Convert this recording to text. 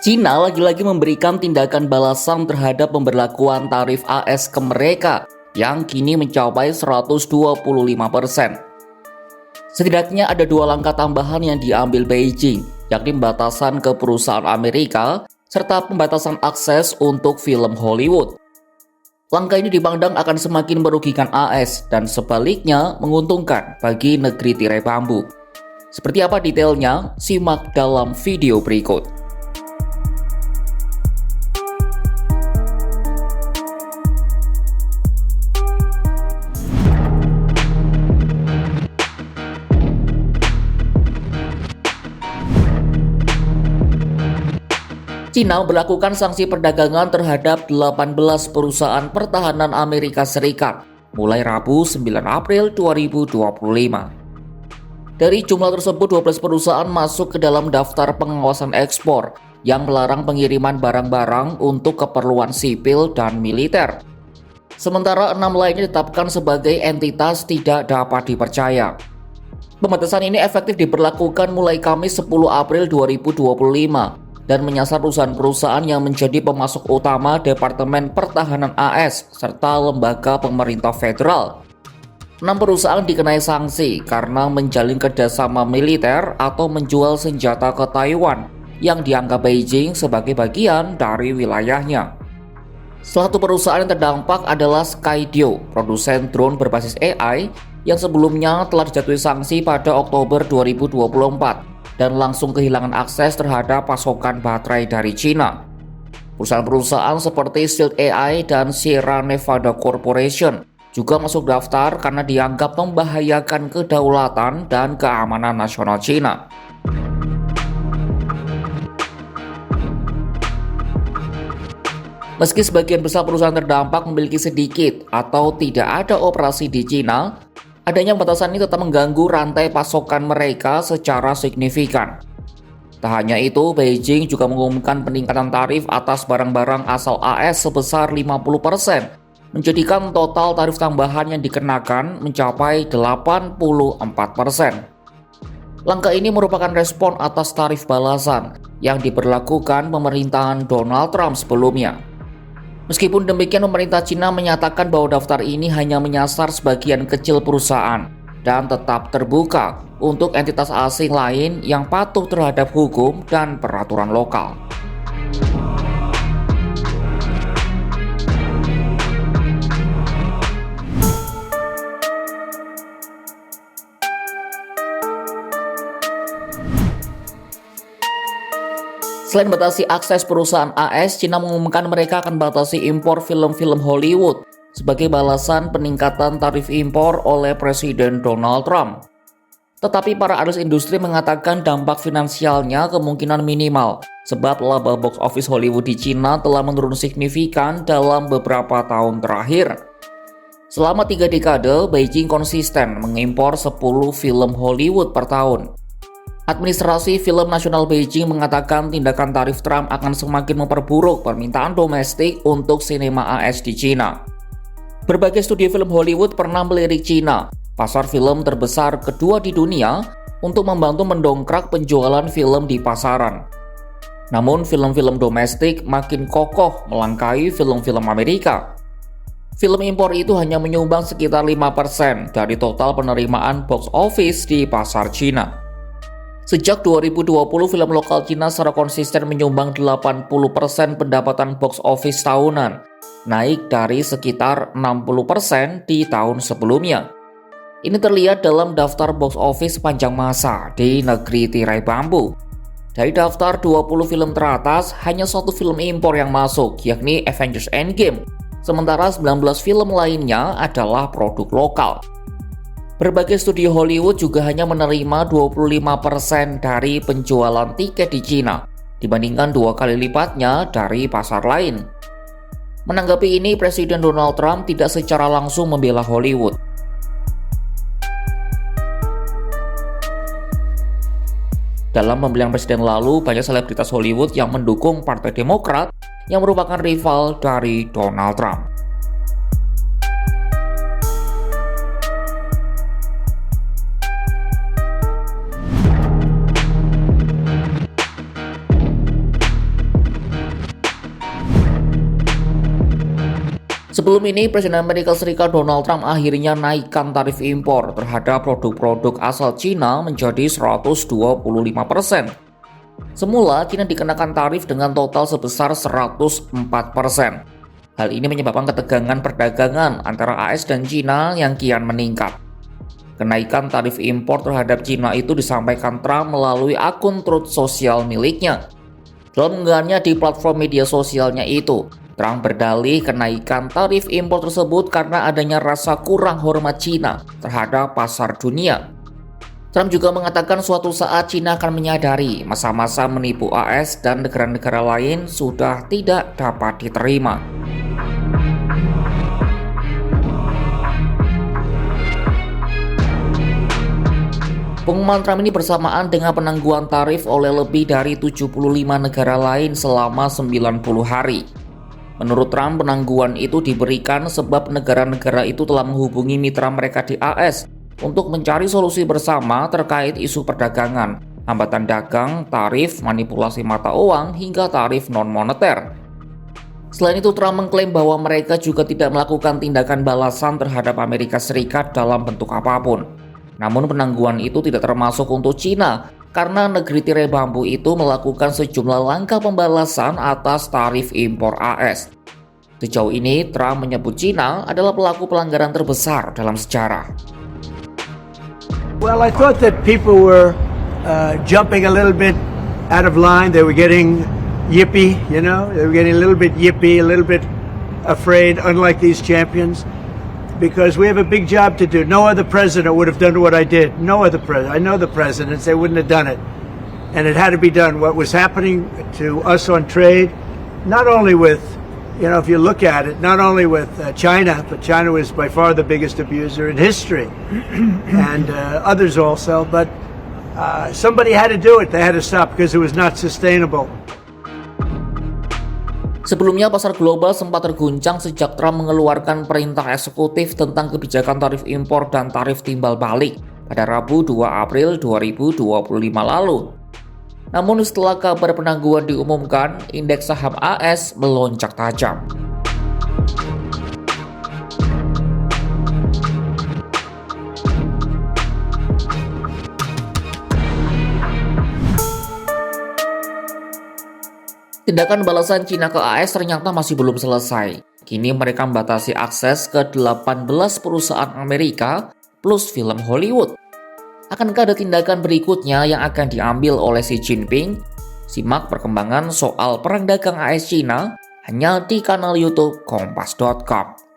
Cina lagi-lagi memberikan tindakan balasan terhadap pemberlakuan tarif AS ke mereka yang kini mencapai 125%. Setidaknya ada dua langkah tambahan yang diambil Beijing, yakni pembatasan ke perusahaan Amerika serta pembatasan akses untuk film Hollywood. Langkah ini dipandang akan semakin merugikan AS dan sebaliknya menguntungkan bagi negeri tirai bambu. Seperti apa detailnya? Simak dalam video berikut. Cina berlakukan sanksi perdagangan terhadap 18 perusahaan pertahanan Amerika Serikat mulai Rabu 9 April 2025. Dari jumlah tersebut, 12 perusahaan masuk ke dalam daftar pengawasan ekspor yang melarang pengiriman barang-barang untuk keperluan sipil dan militer. Sementara 6 lainnya ditetapkan sebagai entitas tidak dapat dipercaya. Pembatasan ini efektif diberlakukan mulai Kamis 10 April 2025. Dan menyasar perusahaan-perusahaan yang menjadi pemasok utama Departemen Pertahanan AS serta lembaga pemerintah federal. 6 perusahaan dikenai sanksi karena menjalin kerjasama militer atau menjual senjata ke Taiwan yang dianggap Beijing sebagai bagian dari wilayahnya. Salah satu perusahaan yang terdampak adalah Skydio, produsen drone berbasis AI yang sebelumnya telah dijatuhi sanksi pada Oktober 2024. Dan langsung kehilangan akses terhadap pasokan baterai dari Cina. Perusahaan-perusahaan seperti Shield AI dan Sierra Nevada Corporation juga masuk daftar karena dianggap membahayakan kedaulatan dan keamanan nasional Cina. Meski sebagian besar perusahaan terdampak memiliki sedikit atau tidak ada operasi di Cina, adanya pembatasan ini tetap mengganggu rantai pasokan mereka secara signifikan. Tak hanya itu, Beijing juga mengumumkan peningkatan tarif atas barang-barang asal AS sebesar 50%, menjadikan total tarif tambahan yang dikenakan mencapai 84%. Langkah ini merupakan respon atas tarif balasan yang diberlakukan pemerintahan Donald Trump sebelumnya. Meskipun demikian, pemerintah Cina menyatakan bahwa daftar ini hanya menyasar sebagian kecil perusahaan dan tetap terbuka untuk entitas asing lain yang patuh terhadap hukum dan peraturan lokal. Selain batasi akses perusahaan AS, Cina mengumumkan mereka akan batasi impor film-film Hollywood sebagai balasan peningkatan tarif impor oleh Presiden Donald Trump. Tetapi para analis industri mengatakan dampak finansialnya kemungkinan minimal sebab laba box office Hollywood di Cina telah menurun signifikan dalam beberapa tahun terakhir. Selama 3 dekade, Beijing konsisten mengimpor 10 film Hollywood per tahun. Administrasi Film Nasional Beijing mengatakan tindakan tarif Trump akan semakin memperburuk permintaan domestik untuk sinema AS di Cina. Berbagai studio film Hollywood pernah melirik Cina, pasar film terbesar kedua di dunia, untuk membantu mendongkrak penjualan film di pasaran. Namun film-film domestik makin kokoh melangkahi film-film Amerika. Film impor itu hanya menyumbang sekitar 5% dari total penerimaan box office di pasar Cina. Sejak 2020, film lokal Cina secara konsisten menyumbang 80% pendapatan box office tahunan, naik dari sekitar 60% di tahun sebelumnya. Ini terlihat dalam daftar box office sepanjang masa di negeri tirai bambu. Dari daftar 20 film teratas, hanya 1 film impor yang masuk, yakni Avengers Endgame, sementara 19 film lainnya adalah produk lokal. Berbagai studio Hollywood juga hanya menerima 25% dari penjualan tiket di Cina, dibandingkan 2 kali lipatnya dari pasar lain. Menanggapi ini, Presiden Donald Trump tidak secara langsung membela Hollywood. Dalam pemilihan presiden lalu, banyak selebritas Hollywood yang mendukung Partai Demokrat yang merupakan rival dari Donald Trump. Sebelum ini, Presiden Amerika Serikat Donald Trump akhirnya naikkan tarif impor terhadap produk-produk asal Cina menjadi 125%. Semula, Cina dikenakan tarif dengan total sebesar 104%. Hal ini menyebabkan ketegangan perdagangan antara AS dan Cina yang kian meningkat. Kenaikan tarif impor terhadap Cina itu disampaikan Trump melalui akun Truth Social miliknya. Dalam unggahannya di platform media sosialnya itu, Trump berdalih kenaikan tarif impor tersebut karena adanya rasa kurang hormat Cina terhadap pasar dunia. Trump juga mengatakan suatu saat Cina akan menyadari masa-masa menipu AS dan negara-negara lain sudah tidak dapat diterima. Pengumuman Trump ini bersamaan dengan penangguhan tarif oleh lebih dari 75 negara lain selama 90 hari. Menurut Trump, penangguhan itu diberikan sebab negara-negara itu telah menghubungi mitra mereka di AS untuk mencari solusi bersama terkait isu perdagangan, hambatan dagang, tarif, manipulasi mata uang, hingga tarif non-moneter. Selain itu, Trump mengklaim bahwa mereka juga tidak melakukan tindakan balasan terhadap Amerika Serikat dalam bentuk apapun. Namun penangguhan itu tidak termasuk untuk Cina karena negeri tirai bambu itu melakukan sejumlah langkah pembalasan atas tarif impor AS. Sejauh ini, Trump menyebut Cina adalah pelaku pelanggaran terbesar dalam sejarah. Well, I thought that people were jumping a little bit out of line. They were getting yippy, you know. They were getting a little bit yippy, a little bit afraid, unlike these champions. Because we have a big job to do. No other president would have done what I did. No other president. I know the presidents, they wouldn't have done it. And it had to be done. What was happening to us on trade, not only with, you know, if you look at it, not only with China, but China was by far the biggest abuser in history. And others also. But somebody had to do it. They had to stop because it was not sustainable. Sebelumnya, pasar global sempat terguncang sejak Trump mengeluarkan perintah eksekutif tentang kebijakan tarif impor dan tarif timbal balik pada Rabu 2 April 2025 lalu. Namun setelah kabar penangguhan diumumkan, indeks saham AS melonjak tajam. Tindakan balasan Cina ke AS ternyata masih belum selesai. Kini mereka membatasi akses ke 18 perusahaan Amerika plus film Hollywood. Akankah ada tindakan berikutnya yang akan diambil oleh Xi Jinping? Simak perkembangan soal perang dagang AS Cina hanya di kanal YouTube Kompas.com.